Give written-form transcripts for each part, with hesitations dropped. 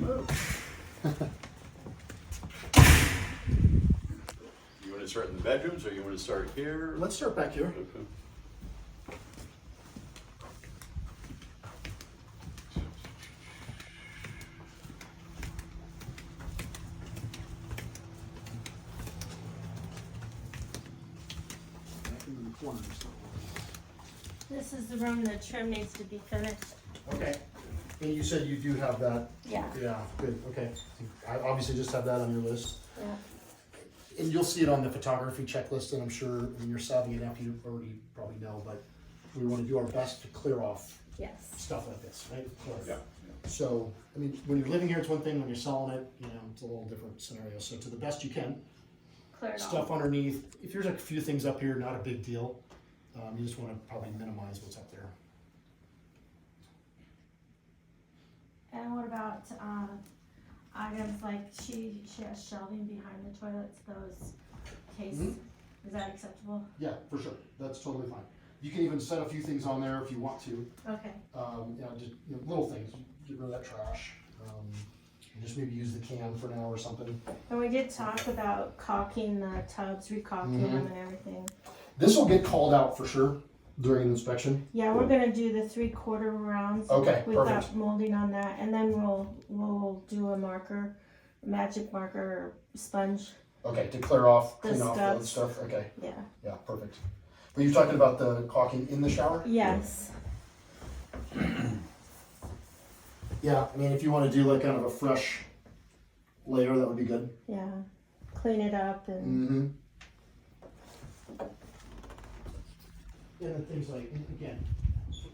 move. You want to start in the bedrooms, or you want to start here? Let's start back here. Okay. Back into the corners. This is the room the trim needs to be finished. Okay. And you said you do have that. Yeah. Yeah, good, okay. I obviously just have that on your list. Yeah. And you'll see it on the photography checklist, and I'm sure when you're savvy enough, you already probably know, but we want to do our best to clear off Yes. stuff like this, right? Yeah. So, I mean, when you're living here, it's one thing, when you're selling it, you know, it's a little different scenario. So to the best you can, Clear it stuff all. underneath, if there's a few things up here, not a big deal. You just want to probably minimize what's up there. And what about items like she has shelving behind the toilets, those case, Mhm. is that acceptable? Yeah, for sure, that's totally fine. You can even set a few things on there if you want to. Okay. You know, just little things, get rid of that trash. And just maybe use the can for now or something. And we did talk about caulking the tubs, recaulking Mhm. them and everything. This will get called out for sure during an inspection. Yeah, we're gonna do the 3/4 rounds. Okay, We've perfect. got molding on that, and then we'll do a marker, magic marker or sponge. Okay, to clear off, The clean off the other studs. stuff, okay, Yeah. yeah, perfect. But you're talking about the caulking in the shower? Yes. Yeah, I mean, if you wanna do like kind of a fresh layer, that would be good. Yeah. Clean it up and Mm-hmm. And then things like, again,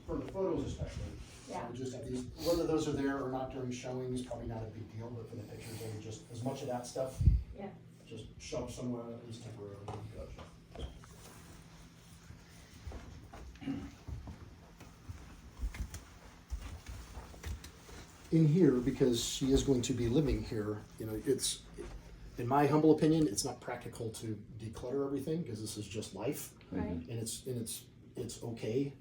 for the photos especially, yeah. we just have these, whether those are there or not during showing is probably not a big deal, but for the pictures, I would just, as much of that stuff. Yeah. Just shove somewhere, at least temporarily. Gotcha. In here, because she is going to be living here, you know, it's, in my humble opinion, it's not practical to declutter everything, because this is just life. Right. And it's okay.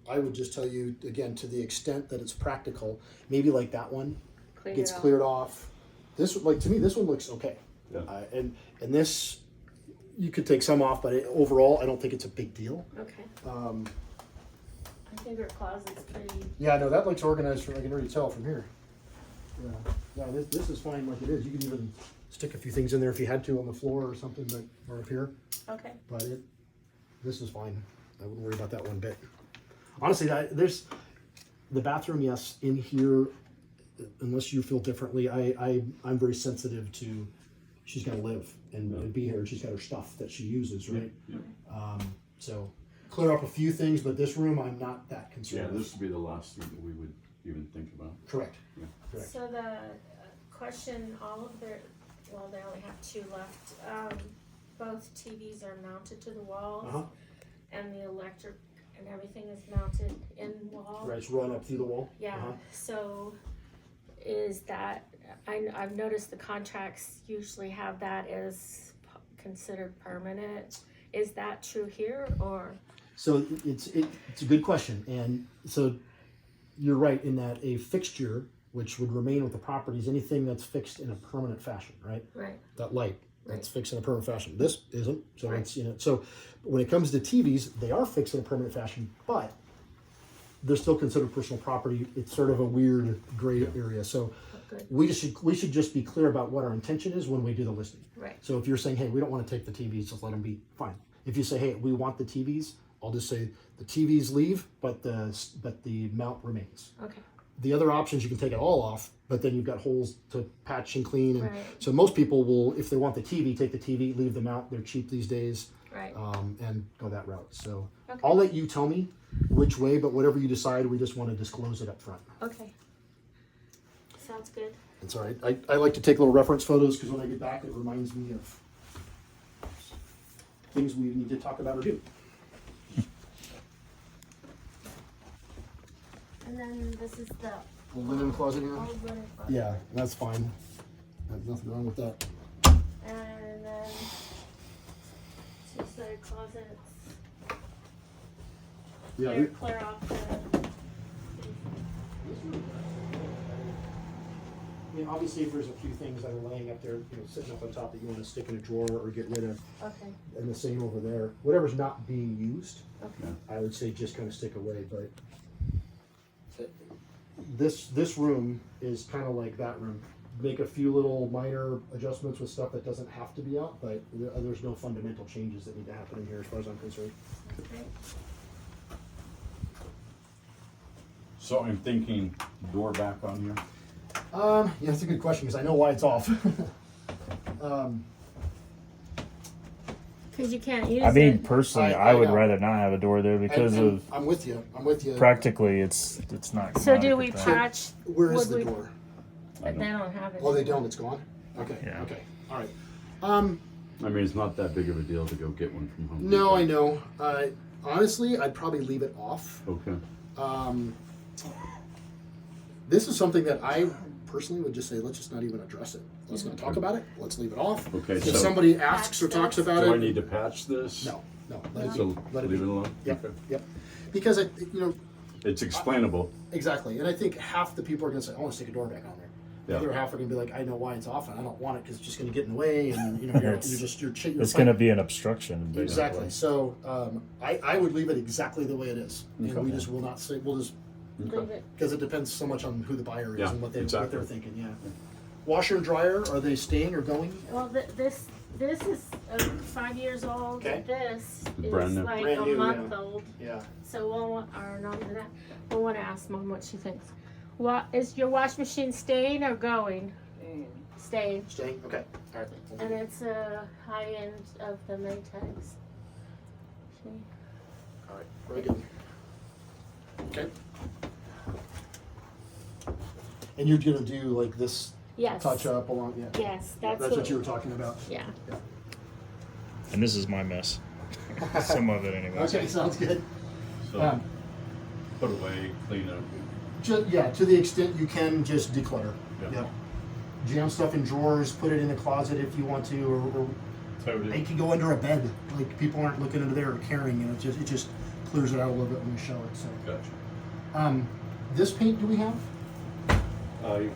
I would just tell you, again, to the extent that it's practical, maybe like that one Clean gets it off. cleared off. This, like, to me, this one looks okay. Yeah. And this, you could take some off, but overall, I don't think it's a big deal. Okay. Um, I think her closet's pretty. yeah, no, that looks organized from, I can already tell from here. Yeah, this is fine like it is. You can even stick a few things in there if you had to on the floor or something, but, or up here. Okay. But this is fine. I wouldn't worry about that one bit. Honestly, there's the bathroom, yes, in here, unless you feel differently, I'm very sensitive to, she's gotta live and be here, and she's got her stuff that she uses, right? Yeah. So clear up a few things, but this room, I'm not that concerned Yeah, with. this would be the last thing that we would even think about. Correct. Yeah. Correct. So the question, all of their, well, they only have 2 left. Both TVs are mounted to the walls, Uh-huh. and the electric and everything is mounted in wall. Right, it's run up through the wall. Yeah. Uh-huh. So is that? I've noticed the contracts usually have that as considered permanent. Is that true here, or? So it's a good question, and so you're right in that a fixture, which would remain with the property, is anything that's fixed in a permanent fashion, right? Right. That light that's Right. fixed in a permanent fashion. This isn't, so Right. it's, you know, so when it comes to TVs, they are fixed in a permanent fashion, but they're still considered personal property. It's sort of a weird gray area. So Good. we should just be clear about what our intention is when we do the listing. Right. So if you're saying, hey, we don't want to take the TVs, just let them be, fine. If you say, hey, we want the TVs, I'll just say the TVs leave, but the mount remains. Okay. The other options, you can take it all off, but then you've got holes to patch and clean. And Right. so most people will, if they want the TV, take the TV, leave the mount. They're cheap these days, Right. and go that route. So Okay. I'll let you tell me which way, but whatever you decide, we just want to disclose it up front. Okay. Sounds good. It's all right. I like to take little reference photos because when I get back, it reminds me of things we need to talk about or do. And then this is the The linen closet here? old linen closet. Yeah, that's fine. There's nothing wrong with that. And then 2-sided closets. Yeah, Clear off the. mean, obviously, if there's a few things that are laying up there, sitting up on top that you want to stick in a drawer or get rid of, Okay, and the same over there, whatever's not being used, okay. I would say just kind of stick away, but this room is kind of like that room. Make a few little minor adjustments with stuff that doesn't have to be out, but there's no fundamental changes that need to happen in here as far as I'm concerned. Okay. So I'm thinking door back on here. Yeah, that's a good question because I know why it's off. Cause you can't use I mean, it. personally, I I would know. rather not have a door there because of I'm with you. I'm with you. practically, it's not. So not a do we good thing. patch? Where is would the we- door? They don't have it. Oh, they don't. It's gone. Okay. Yeah. Okay. All right. I mean, it's not that big of a deal to go get one from Home No, Depot. I know. Honestly, I'd probably leave it off. Okay. This is something that I personally would just say, let's just not even address it. Let's not talk about it. Let's leave it off. Okay, If so- somebody asks or Patch talks this. about Do I it, need to patch this? no, let it So be. Let it leave be. it alone? Yep. Okay. Yep. Because It's explainable. exactly, and I think half the people are going to say, "I want to stick a door back on there." The Yeah. other half are going to be like, "I know why it's off, and I don't want it because it's just going to get in the way, and you're It's- just you're It's going to be an obstruction. Basically. Exactly. So I would leave it exactly the way it is, and we Okay. just will not say. We'll just Leave it. because it depends so much on who the buyer is Yeah, and what exactly. they're thinking. Yeah. Washer and dryer, are they staying or going? Well, this is 5 years old. Okay. This Brand is new. like Brand a new, month yeah. old. Yeah. So or not even that. We'll want to ask Mom what she thinks. What is your wash machine staying or going? Staying. Staying. Okay. All right. And it's a high end of the Maytags. See? All right. Very good. Okay. And you're gonna do like this Yes. touch up along. Yeah. Yes, that's what you were talking about. Yeah. And this is my mess. Some of it, anyway. Okay. Sounds good. So Um, put away, clean up. to the extent you can, just declutter. Yeah. Yep. Jam stuff in drawers. Put it in the closet if you want to, or Totally. it can go under a bed. Like people aren't looking under there or carrying it. It just clears it out a little bit when we show it. So, Gotcha. this paint do we have?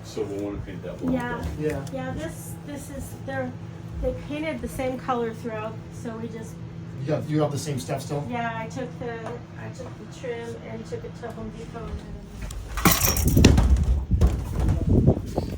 So we'll want to paint that one. Yeah. Yeah. Yeah, this is they painted the same color throughout, so we just You have the same stuff still. yeah, I took the trim and took it to Home Depot and